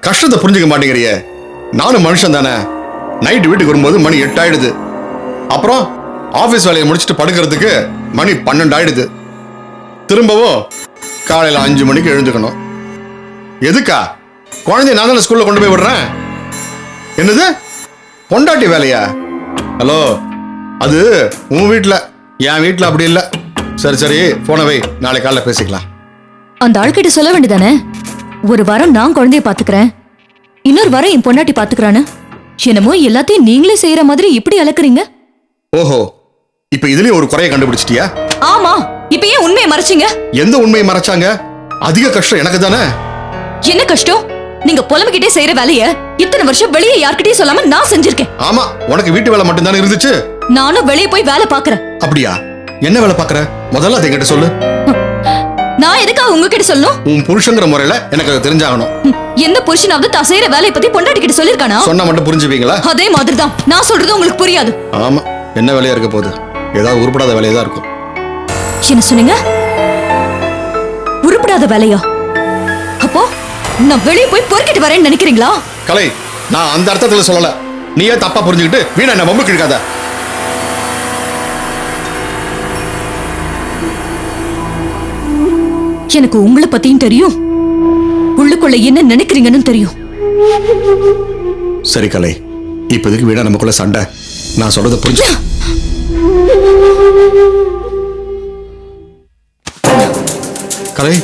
கஷ்டத்தை புரிஞ்சுக்க மாட்டேங்கிறியே. நானும் மனுஷன் தானே. நைட்டு வீட்டுக்கு வரும்போது மணி 8 ஆயிடுது. அப்புறம் ஆபீஸ் வேலையை முடிச்சுட்டு படுக்கிறதுக்கு மணி 12 ஆயிடுது. திரும்பவும் காலையில் 5 மணிக்கு எழுந்துக்கணும். எதுக்கா? குழந்தைய நான் தானே ஸ்கூல்ல கொண்டு போய் விடுறேன். என்னது பொண்டாட்டி வேலையா? ஹலோ, அது உன் வீட்டில், என் வீட்டில் அப்படி இல்லை. சரி சரி, போன வை, நாளை காலைல பேசிக்கலாம். அந்த ஆள்கிட்ட சொல்ல வேண்டியதானே, ஒரு வாரம் நான் குழந்தைய பாத்துக்கிறேன், இன்னொரு வாரம் என் பொண்டாட்டி பாத்துக்கிறான்னு. என்னமோ எல்லாத்தையும் நீங்களே செய்யற மாதிரி இப்படி அலக்குறீங்க. ஓஹோ, இப்ப இதுலயும் ஒரு குறைய கண்டுபிடிச்சிட்டியா? ஆமா, இப்ப ஏன் உண்மையை மறைச்சீங்க? எந்த உண்மையை மறைச்சாங்க? அதிக கஷ்டம் எனக்கு தானே. என்ன கஷ்டம்? நீங்க புலம்பிக்கிட்டே செய்யற வேலைய இத்தனை வருஷம் வெளியே யார்கிட்டயும் சொல்லாம நான் செஞ்சிருக்கேன். ஆமா, உனக்கு வீட்டு வேலை மட்டும் தானே இருந்துச்சு. நானும் வெளியே போய் வேலை பாக்குறேன். அப்படியா? என்ன வேலை பாக்குற? முதல்ல அதை என்கிட்ட சொல்லு. நான் எதுக்காக உங்ககிட்ட சொல்லணும்? உன் புருஷங்கிற முறையில எனக்கு அது தெரிஞ்சாகணும். எந்த புருஷனாவது தான் செய்யற வேலையை பத்தி பொண்டாட்டி கிட்ட சொல்லிருக்கானா? சொன்னா மட்டும் புரிஞ்சுப்பீங்களா? அதே மாதிரிதான் நான் சொல்றது உங்களுக்கு புரியாது. ஆமா, என்ன வேலையா இருக்க போகுது? ஏதாவது உருப்படாத வேலையா தான் இருக்கும். என்ன சொன்னீங்க? உருப்படாத வேலையா? அப்போ நான் வெளியே போய் பொறுக்கிட்டு வரேன்னு நினைக்கிறீங்களா? கலை, நான் அந்த அர்த்தத்துல சொல்லல. நீயே தப்பா புரிஞ்சுக்கிட்டு வீணா என்ன வம்புக்கு இழுக்காத. எனக்கு உங்களை பத்தியும் தெரியும், உள்ளுக்குள்ள என்ன நினைக்கிறீங்கன்னு தெரியும். சரி கலை, இப்போதைக்கு வீணா நமக்குள்ள சண்டை. நான் சொல்றத புரிஞ்சு. கலை,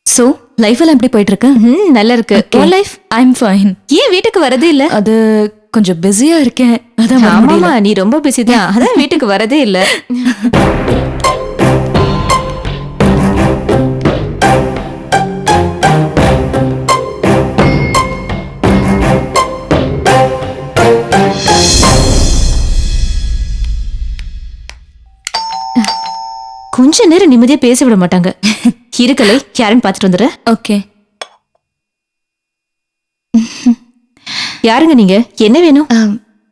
சோ லைஃப் எல்லாம் எப்படி போயிட்டு இருக்கு? நல்லா இருக்கு. உன் லைஃப்? I am fine. ஏன் வீட்டுக்கு வரதே இல்ல? அது கொஞ்சம் பிஸியா இருக்கேன், அதான் வர முடியல. ஆமாமா, நீ ரொம்ப பிஸி தான், அதான் வீட்டுக்கு வரதே இல்ல. கொஞ்ச நேரம் நிம்மதியா பேச விட மாட்டாங்க. இருக்கலை, யாருன்னு பாத்துட்டு வந்துடுற. ஓகே. யாருங்க நீங்க? என்ன வேணும்?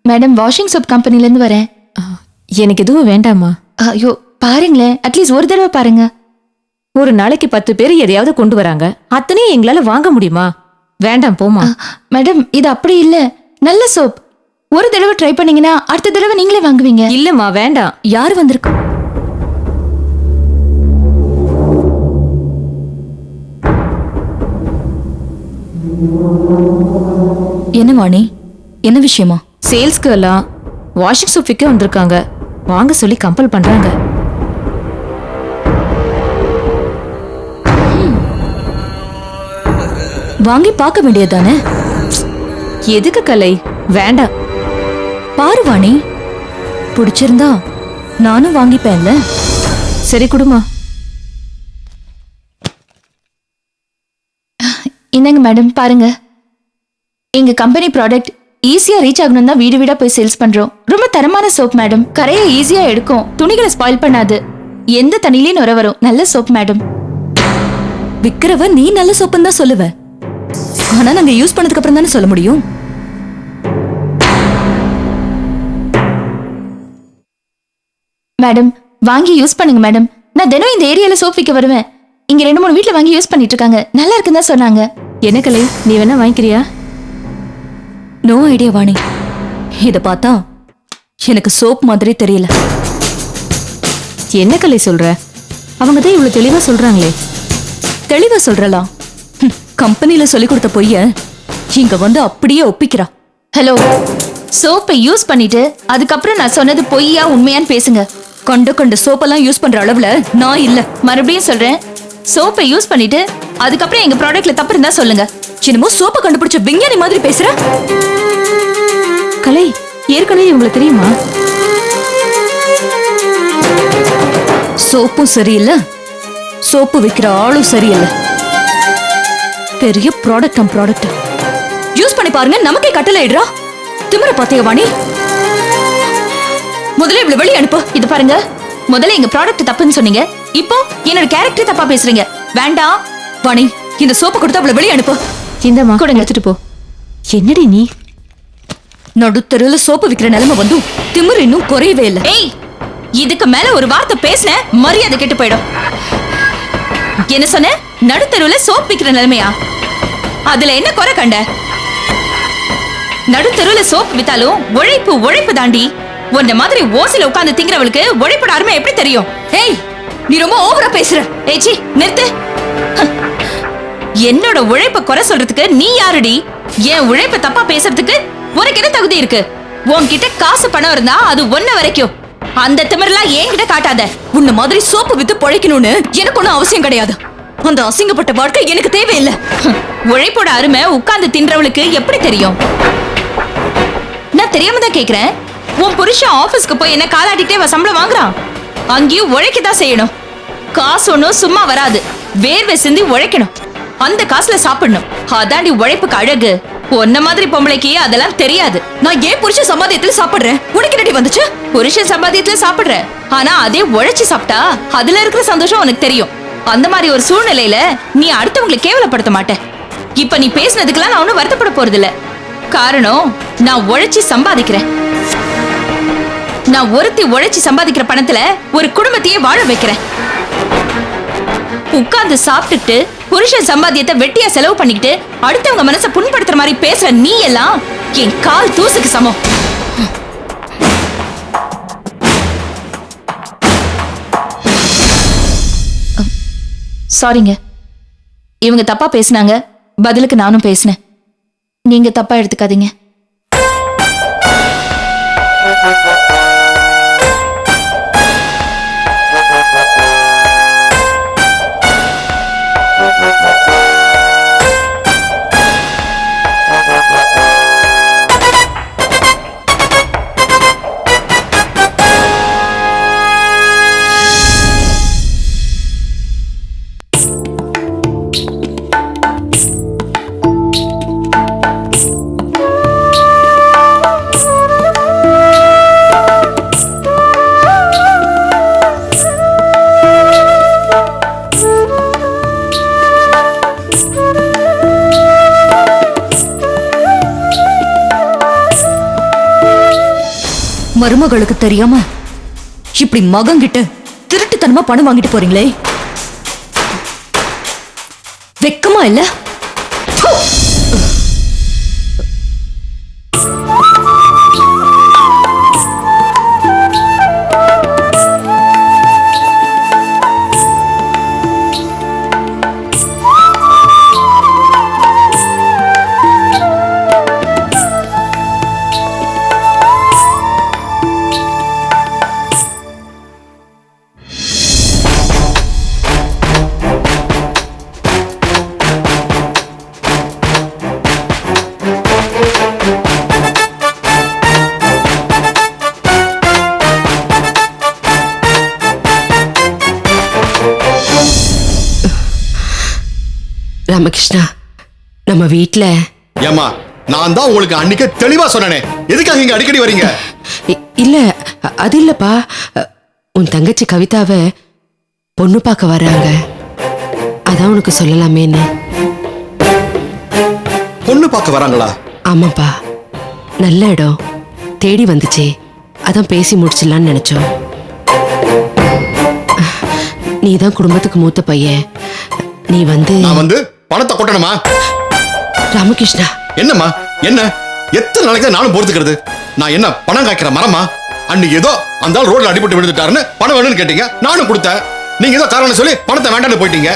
மேடம், வாஷிங் சோப் கம்பெனில இருந்து வரேன். எனக்கு எதுவும் வேண்டாமா? ஐயோ பாருங்களேன், அட்லீஸ்ட் ஒரு தடவை பாருங்க. ஒரு நாளைக்கு 10 பேர் எதையாவது கொண்டு வராங்க, அத்தனையும் எங்களால வாங்க முடியுமா? வேண்டாம், போமா. மேடம், இது அப்படி இல்ல, நல்ல சோப். ஒரு தடவை ட்ரை பண்ணீங்கன்னா அடுத்த தடவை நீங்களே வாங்குவீங்க. இல்லம்மா, வேண்டாம். யார் வந்திருக்கு? என்ன வாணி, என்ன விஷயமா? சேல்ஸ்க்கு எல்லாம் வாஷிங் சோப் விற்க வந்திருக்காங்க, வாங்க சொல்லி கம்பல் பண்றாங்க. வாங்கி பார்க்க வேண்டியதானே? எதுக்கு கலை? வேண்டாம். பாரு வாணி, பிடிச்சிருந்தா நானும் வாங்கிப்பேன்ல. சரி, குடுமா. இந்தாங்க மேடம், பாருங்க. எங்க கம்பெனி ப்ராடக்ட் ஈஸியா ரீச் ஆகணும் தான் வீடு வீடா போய் சேல்ஸ் பண்றோம். ரொம்ப தரமான சோப் மேடம், கரையை ஈஸியா எடுக்கும், துணிகளை ஸ்பாயில் பண்ணாது, எந்த தண்ணிலையும் நுர வரும். நல்ல சோப் மேடம். விக்கிறவ நீ நல்ல சோப்புன்னு தான் சொல்லுவ, ஆனா நாங்க யூஸ் பண்ணதுக்கு அப்புறம் தானே சொல்ல முடியும். மேடம், வாங்கி யூஸ் பண்ணுங்க மேடம். நான் தினம் இந்த ஏரியால சோப் விற்க வருவேன். இங்க 2-3 வீட்ல வாங்கி யூஸ் பண்ணிட்டு இருக்காங்க, நல்லா இருக்குன்னு தான் சொன்னாங்க. என்ன கலை, நீ வேணா வாங்கிக்கிறியா? நோ ஐடியா வாணி, இத பார்த்தா எனக்கு சோப் மாதிரி தெரியல. என்ன கலை சொல்ற? அவங்க தான் இவ்வளவு தெளிவா சொல்றாங்களே. தெளிவா சொல்றலாம், கம்பெனில சொல்லி கொடுத்த பொய்ய இங்க வந்து அப்படியே ஒப்பிக்கிறா. ஹலோ, சோப்பை யூஸ் பண்ணிட்டு அதுக்கப்புறம் நான் சொன்னது பொய்யா உண்மையான்னு பேசுங்க. கண்ட சோப்பெல்லாம் யூஸ் பண்ற அளவுல நான் இல்ல. மறுபடியும் சொல்றேன், சோப்பை யூஸ் பண்ணிட்டு அதுக்கப்புறம் எங்க ப்ராடக்ட்ல தப்பு இருந்தா சொல்லுங்க. என்னமோ சோப்பை கண்டுபிடிச்ச விஞ்ஞானி மாதிரி பேசுற. கலை, ஏற்கனவே உங்களுக்கு தெரியுமா? சோப்பும் சரியில்லை, சோப்பு விக்கிற ஆளும் சரியில்லை. பெரிய ப்ராடக்ட் யூஸ் பண்ணி பாருங்க, நமக்கே கட்டளை இடுறா. திமிர பாத்தியா வாணி? முதல்ல இவ்வளவு வெளியே அனுப்பு. இது பாருங்க, முதல்ல எங்க ப்ராடக்ட் தப்புன்னு சொன்னீங்க, இப்போ என்னோட கேரக்டர் தப்பா பேசுறீங்க. வேண்டாம் வாணி, இந்த சோப்பு கொடுத்து அவ்வளவு வெளியே அனுப்பு. இந்தம்மா கூட எடுத்துட்டு போ. என்னடி நீ? நடுத்தருல சோப்பு விக்கிற நிலைமை வந்து திமிர் இன்னும் குறையவே இல்லை. ஏய், இதுக்கு மேல ஒரு வார்த்தை பேசின மரியாதை கெட்டு போயிடும். என்ன சொன்ன? நடுத்தருவுல சோப் விக்கிற நிலைமையா? அதுல என்ன குறை கண்ட? நடுத்தருவுல சோப் வித்தாலும் உழைப்பு தாண்டி. உன்ன மாதிரி ஓசில உட்கார்ந்து திங்கிறவளுக்கு உழைப்போட அருமை எப்படி தெரியும்? ஏய், நீ ரொம்ப ஓவரா பேசுற. ஏச்சி, நிறுத்து. என்னோட உழைப்ப குறை சொல்றதுக்கு நீ யாருடி? என் உழைப்ப தப்பா பேசுறதுக்கு உனக்கு என்ன தகுதி இருக்கு? உன்கிட்ட காசு பணம் இருந்தா அது ஒன்ன வரைக்கும். அந்த திமிரெல்லாம் என்கிட்ட காட்டாத. உன்ன மாதிரி சோப்பு வித்து பொழைக்கணும்னு எனக்கு ஒன்னும் அவசியம் கிடையாது. அந்த அசிங்கப்பட்ட வாழ்க்கை எனக்கு தேவையில்லை. உழைப்போட அருமை உட்கார்ந்து தின்றவளுக்கு எப்படி தெரியும்? நான் தெரியாம தான் கேக்குறேன். உன் புருஷன் ஆபீஸ்க்கு போய் என்ன காலாட்டிட்டே சம்பளம் வாங்குறான்? அங்கேயும் உழைக்கதான் செய்யணும். காசு ஒன்னும் சும்மா வராது, வேர்வை சிந்தி உழைக்கணும். அந்த காசுல சாப்பிடணும். அதாண்டி உழைப்புக்கு அழகு. உன்ன மாதிரி பொம்பளைக்கு அதெல்லாம் தெரியாது. நான் ஏன் புருஷன் சம்பாதியத்துல சாப்பிடுறேன்? உனக்கு என்னடி வந்துச்சு? புருஷன் சம்பாதியத்துல சாப்பிடுற, ஆனா அதே உழைச்சு சாப்பிட்டா அதுல இருக்கிற சந்தோஷம் உனக்கு தெரியும். அந்த மாதிரி ஒரு சூழ்நிலையில நீ அடுத்தவங்களை கேவலப்படுத்த மாட்ட. இப்ப நீ பேசினதுக்கெல்லாம் நான் ஒன்னும் வருத்தப்பட போறது இல்ல. காரணம், நான் உழைச்சி சம்பாதிக்கிறேன். நான் ஒருத்தி உழைச்சி சம்பாதிக்கிற பணத்துல ஒரு குடும்பத்தையே வாழ வைக்கிறேன். உட்கார்ந்து சாப்பிட்டுட்டு புருஷன் சம்பாத்தியத்தை வெட்டியா செலவு பண்ணிக்கிட்டு அடுத்தவங்க மனசை புண்படுத்துற மாதிரி பேசுற நீ எல்லாம் என் கால் தூசுக்கு சமம். சாரிங்க, இவங்க தப்பா பேசினாங்க, பதிலுக்கு நானும் பேசினேன். நீங்க தப்பா எடுத்துக்காதீங்க. மருமகளுக்கு தெரியாம இப்படி மகன்கிட்ட திருட்டுத்தனமா பணம் வாங்கிட்டு போறீங்களே, வெக்கமா இல்ல? ராமகிருஷ்ணா, நம்ம வீட்ல ஏமா, நான் தான் உங்களுக்கு அன்னைக்கு தெளிவா சொன்னனே, எதுக்காக இங்க அடிக்கடி வரீங்க? இல்ல, அது இல்லப்பா. உன் தங்கச்சி கவிதாவை பொண்ணு பார்க்க வர்றாங்க, அதான் உனக்கு சொல்லலாமேன்னு. பொண்ணு பார்க்க வராங்களா? ஆமாப்பா, நல்ல இடம் தேடி வந்துச்சே, அதான் பேசி முடிச்சிடலான்னு நினைச்சோம். நீ தான் குடும்பத்துக்கு மூத்த பையன், நீ வந்து நான் வந்து பணத்தை கொட்டணுமா? ராமகிருஷ்ணா, என்னம்மா என்ன? எத்தனை நாளைக்கு தான் நானும் பொறுத்துக்கிறது? நான் என்ன பணம் காய்க்கிற மரமா? அன்னைக்கு ஏதோ அந்த ஆள் ரோட்ல அடிபட்டு விழுந்துட்டாருன்னு பணம் வேணும்னு கேட்டீங்க, நானும் கொடுத்தேன். நீங்க ஏதோ காரணம் சொல்லி பணத்தை வேண்டாம்னு போயிட்டீங்க.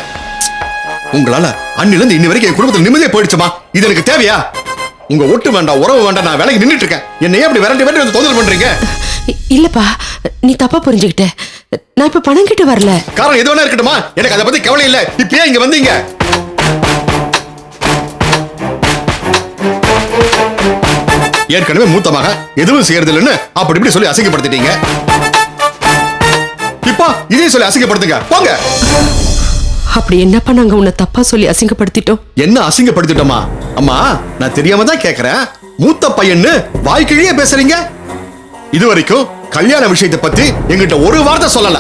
உங்களால அன்னில இருந்து இன்னி வரைக்கும் என் குடும்பத்துல நிம்மதியே போயிடுச்சுமா. இது எனக்கு தேவையா? உங்க ஒட்டு வேண்டாம், உறவு வேண்டாம், நான் வேலைக்கு நின்னுட்டு இருக்கேன். என்னையே அப்படி விரட்டி வந்து தொந்தரவு பண்றீங்க? இல்லப்பா, நீ தப்பா புரிஞ்சுக்கிட்ட. நான் இப்ப பணம் கிட்ட வரல. காரணம் எது வேணா இருக்கட்டுமா, எனக்கு அதை பத்தி கவலை இல்ல. இப்பயே இங்க வந்தீங்க. ஏற்கனவே மூத்தமாக எதுவும் செய்யறது இல்லைன்னு அப்படி இப்படி சொல்லி அசிங்கப்படுத்திட்டீங்க. இப்போ இதையும் சொல்லி அசிங்கப்படுத்துங்க, போங்க. அப்படி என்னப்பா நாங்க உன்னை தப்பா சொல்லி அசிங்கப்படுத்திட்டோம்? என்ன அசிங்கப்படுத்திட்டோமா? அம்மா, நான் தெரியாம தான் கேக்குறேன். மூத்த பையன்னு வாய்க்கிழியே பேசுறீங்க. இதுவரைக்கும் கல்யாண விஷயத்தை பத்தி எங்கிட்ட ஒரு வார்த்தை சொல்லல.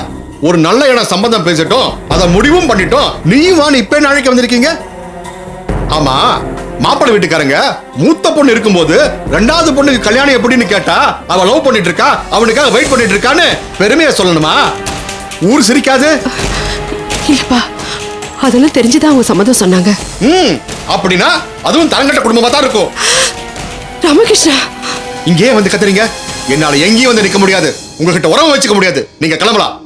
ஒரு நல்ல இடம் சம்பந்தம் பேசிட்டோம், அதை முடிவும் பண்ணிட்டோம். நீயும் வான்னு இப்ப அழைக்க வந்திருக்கீங்க. ஆமா, மாப்பிள்ளை வீட்டுக்காரங்க மூத்த பொண்ணு இருக்கும்போது ரெண்டாவது பொண்ணுக்கு கல்யாணம் எப்படின்னு கேட்டா அவ லவ் பண்ணிட்டு இருக்கா, அவனுக்காக வெயிட் பண்ணிட்டு இருக்கான்னு பெருமையா சொல்லணுமா? ஊர் சிரிக்காது. இல்லப்பா, அதெல்லாம் தெரிஞ்சுதான் அவங்க சம்மதம் சொன்னாங்க. அப்படின்னா அதுவும் தரங்கட்ட குடும்பமா தான் இருக்கும். ராமகிருஷ்ணா, இங்கே வந்து கத்துறீங்க. என்னால எங்கேயும் வந்து நிக்க முடியாது, உங்ககிட்ட உறவு வச்சுக்க முடியாது. நீங்க கிளம்பலாம்.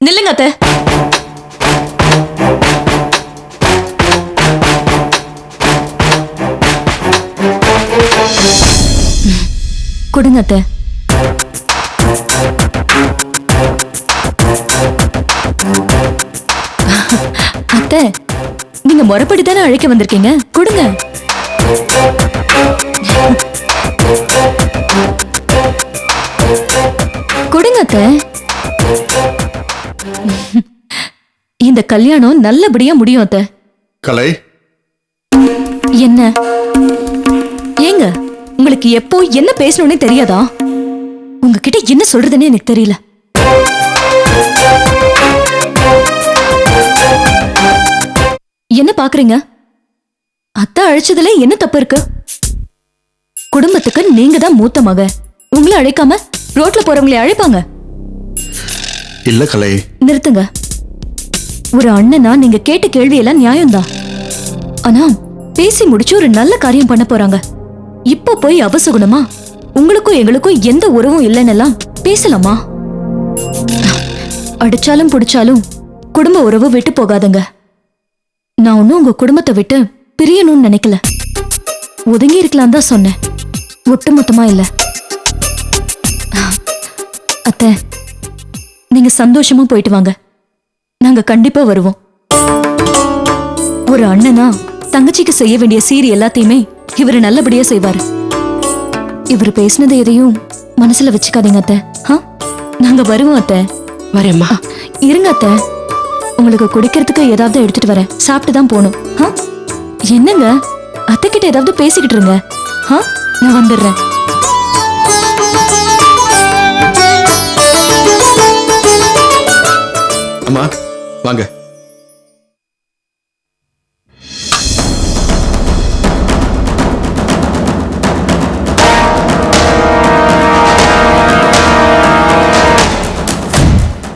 நில்லுங்க அத்தை. கொடுங்க அத்தை. அத்தை, நீங்க முறைப்படி தானே அழைக்க வந்திருக்கீங்க, கொடுங்க. கொடுங்க அத்தை. இந்த கல்யாணம் நல்லபடியா முடியும் அத்தை. கலை, என்ன ஏங்க, உங்களுக்கு எப்போ என்ன பேசணும்னே தெரியாதா? உங்ககிட்ட என்ன சொல்றதுன்னு எனக்கு தெரியல. என்ன பாக்குறீங்க? அத்தை அழைச்சதுல என்ன தப்பு இருக்கு? குடும்பத்துக்கு நீங்க தான் மூத்த மக. உங்களை அழைக்காம ரோட்ல போறவங்களை அழைப்பாங்க? இல்ல கலை. நிறுத்துங்க. ஒரு அண்ணனா நீங்க கேட்ட கேள்வி எல்லாம் நியாயம்தான். ஆனா பேசி முடிச்சு ஒரு நல்ல காரியம் பண்ண போறாங்க. இப்ப போய் அவசகுணமா உங்களுக்கும் எங்களுக்கும் எந்த உறவும் இல்லைன்னெல்லாம் பேசலாமா? அடிச்சாலும் புடிச்சாலும் குடும்ப உறவு விட்டு போகாதுங்க. நான் ஒன்னும் உங்க குடும்பத்தை விட்டு பிரியணும்னு நினைக்கல. ஒதுங்கி இருக்கலாம் தான் சொன்னேன், ஒட்டுமொத்தமா இல்ல. அத்தை, நீங்க சந்தோஷமா போயிட்டு வாங்க. நாங்க கண்டிப்பா வருவோம். ஒரு அண்ணனா தங்கச்சிக்கு செய்ய வேண்டிய சீர் எல்லாத்தையுமே இவரு நல்லபடியா செய்வாரு. இவரு பேசினது எதையும் மனசுல வச்சுக்காதீங்க அத்தை. நாங்க வருவோம் அத்தை. வரேம்மா. இருங்க அத்தை, உங்களுக்கு குடிக்கிறதுக்கு ஏதாவது எடுத்துட்டு வரேன். சாப்பிட்டு தான் போகணும். என்னங்க, அத்தை கிட்ட ஏதாவது பேசிக்கிட்டு இருங்க. நான் வந்துடுறேன். அம்மா வாங்க.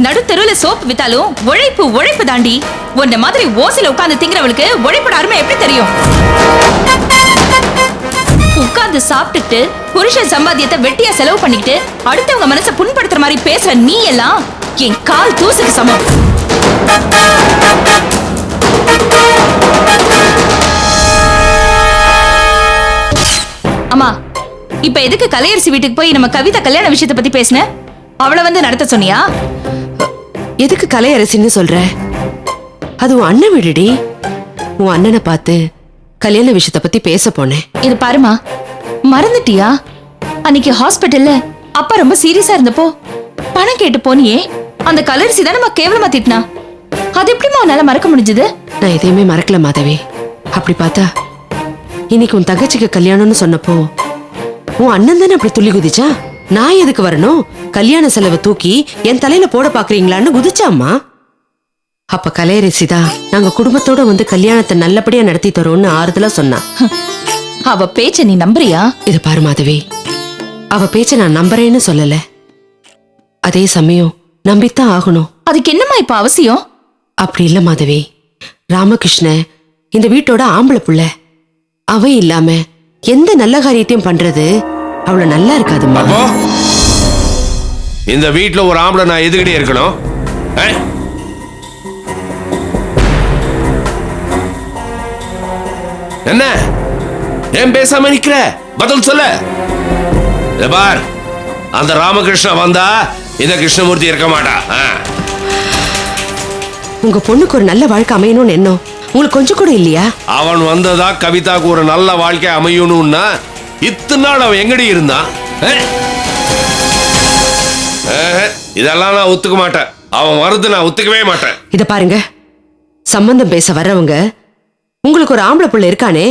நடுத்தெருவுல சோப்பு வித்தாலும் உழைப்பு உழைப்பு தாண்டி. உன்ன மாதிரி ஓசில உட்கார்ந்து திங்கிறவளுக்கு உழைப்போட அருமை எப்படி தெரியும்? உட்கார்ந்து சாப்பிட்டுட்டு புருஷன் சம்பாத்தியத்தை வெட்டியா செலவு பண்ணிக்கிட்டு அடுத்தவங்க மனசை புண்படுத்துற மாதிரி பேசுற நீ எல்லாம் என் கால் தூசுக்கு சமம். அம்மா, இப்ப எதுக்கு கலையரசி வீட்டுக்கு போய் நம்ம கவிதா கல்யாண விஷயத்தை பத்தி பேசின? அவளை வந்து நடத்த சொன்னியா? எதுக்கு கலையரசின்னு சொல்ற? அது உன் அண்ணன் வீடுடி. உன் அண்ணனை பார்த்து கல்யாண விஷயத்தை பத்தி பேச போனேன். இது பாருமா, மறந்துட்டியா? அன்னைக்கு ஹாஸ்பிட்டல்ல அப்பா ரொம்ப சீரியஸா இருந்தப்போ பணம் கேட்டு போனியே, அந்த கலர்சி தான் நம்ம கேவலமா திட்டினா. அது எப்படிமா உன்னால மறக்க முடிஞ்சது? நான் எதையுமே மறக்கல மாதவி. அப்படி பார்த்தா இன்னைக்கு உன் தங்கச்சிக்கு கல்யாணம்னு சொன்னப்போ உன் அண்ணன் தானே அப்படி துள்ளி குதிச்சா. நான் எதுக்கு வரணும்? கல்யாண செலவை தூக்கி என் தலையில போட பாக்குறீங்களான்னு குதிச்சாம்மா. அப்ப கலையரசிதா நாங்க குடும்பத்தோட வந்து கல்யாணத்தை நல்லபடியா நடத்தி தரோம்னு ஆறுதலா சொன்னா. அவ பேச்ச நீ நம்புறியா? இது பாரு மாதவி, அவ பேச்ச நான் நம்புறேன்னு சொல்லல. அதே சமயம் நம்பித்தான் ஆகணும். அதுக்கு என்னம்மா இப்ப அவசியம்? அப்படி இல்ல மாதவி. ராமகிருஷ்ண இந்த வீட்டோட ஆம்பளை புள்ள. அவன் இல்லாம எந்த நல்ல காரியத்தையும் பண்றது அவ்வளவு நல்லா இருக்காதும்மா. அப்போ இந்த வீட்ல ஒரு ஆம்பளை நான் எதுக்கிட்டே இருக்கணும்? என்ன ஏன் பேசாம நிக்கிற? பதில் சொல்ல. பார், அந்த ராமகிருஷ்ணன் வந்தா இந்த கிருஷ்ணமூர்த்தி இருக்க மாட்டா. உங்க பொண்ணுக்கு ஒரு நல்ல வாழ்க்கை அமையணும்னு எண்ணம் உங்களுக்கு கொஞ்சம் கூட இல்லையா? அவன் வந்ததா கவிதாக்கு ஒரு நல்ல வாழ்க்கை அமையணும்னா இத்தனை நாள் அவன் எங்கடி இருந்தான்? இதெல்லாம் நான் ஒத்துக்க மாட்டேன். அவன் வருது நான் ஒத்துக்கவே மாட்டேன். இத பாருங்க, சம்பந்தம் பேச வர்றவங்க உங்களுக்கு ஒரு ஆம்பளை புள்ள இருக்கானே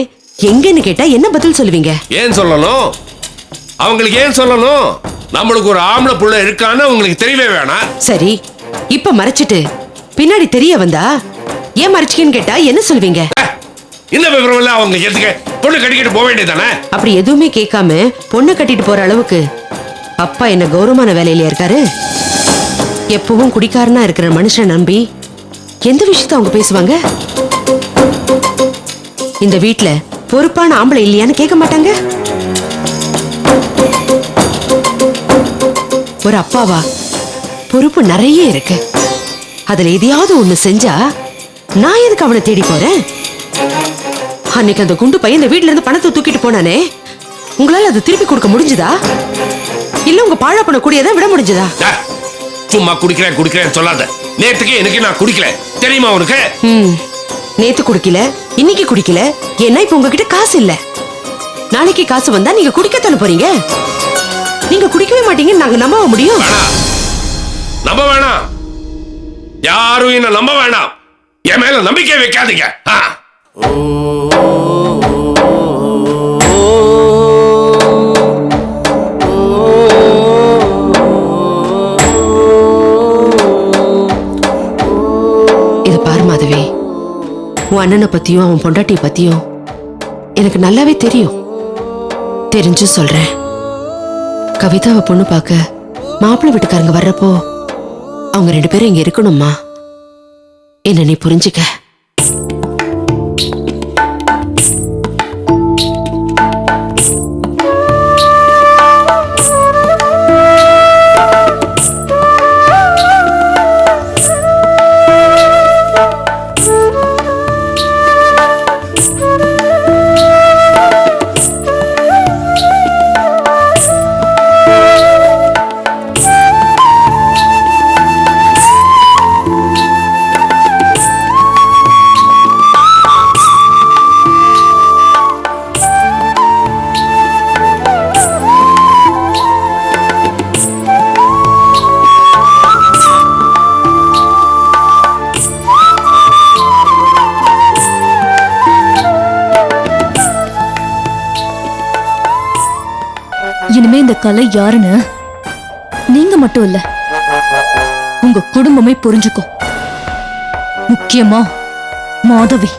எங்கன்னு கேட்டா என்ன பதில் சொல்லுவீங்க? ஏன் சொல்லணும்? அவங்களுக்கு ஏன் சொல்லணும்? நம்மளுக்கு ஒரு ஆம்பளை புள்ள இருக்கான்னு உங்களுக்கு தெரியவே வேணாம். சரி, இப்ப மறைச்சிட்டு பின்னாடி தெரிய வந்தா ஏன் மறைச்சிக்கன்னு கேட்டா என்ன சொல்லுவீங்க? இந்த விவரம் எல்லாம் அவங்க எதுக்கு? பொண்ணு கட்டிக்கிட்டு போக வேண்டியதானே? அப்படி எதுவுமே கேட்காம பொண்ணை கட்டிட்டு போற அளவுக்கு அப்பா என்ன கௌரவமான வேலையில இருக்காரு? எப்பவும் குடிக்காரனா இருக்கிற மனுஷனை நம்பி எந்த விஷயத்த அவங்க பேசுவாங்க? இந்த வீட்ல பொறுப்பான ஆம்பளை இல்லையான்னு கேட்க மாட்டாங்க. ஒரு அப்பாவா பொறுப்பு நிறைய இருக்கு. அதுல எதையாவது ஒண்ணு செஞ்சா நான் எதுக்கு அவனை தேடி போறேன்? அன்னைக்கு அந்த குண்டு பையன் இந்த வீட்ல இருந்து பணத்தை தூக்கிட்டு போனானே, உங்களால அதை திருப்பி கொடுக்க முடிஞ்சதா? இல்ல உங்க பாழா பண்ண கூடியதான் விட முடிஞ்சதா? சும்மா குடிக்கிறேன் சொல்லாத. நேத்துக்கு எனக்கு நான் குடிக்கல தெரியுமா உனக்கு? நேத்து குடிக்கல, இன்னைக்கு குடிக்கல. ஏன்னா இப்ப உங்ககிட்ட காசு இல்ல. நாளைக்கு காசு வந்தா நீங்க குடிக்கத்தானே போறீங்க. நீங்க குடிக்கவே மாட்டீங்கன்னு நாங்க நம்ப முடியும்? நம்ப வேணாம். யாரும் என்ன நம்ப வேணாம். என் மேல நம்பிக்கை வைக்காதீங்க. இது பாரு மாதவி, உன் அண்ணனை பத்தியும் அவன் பொண்டாட்டிய பத்தியும் எனக்கு நல்லாவே தெரியும். தெரிஞ்சு சொல்றேன். கவிதாவை பொண்ணு பார்க்க மாப்பிள்ளை வீட்டுக்காரங்க வர்றப்போ அவங்க 2 பேரும் இங்க இருக்கணும்மா. என்ன நீ புரிஞ்சுக்க. இனிமே இந்த கலை யாருன்னு நீங்க மட்டும் இல்ல, உங்க குடும்பமே புரிஞ்சுக்கும். முக்கியமா மாதவி.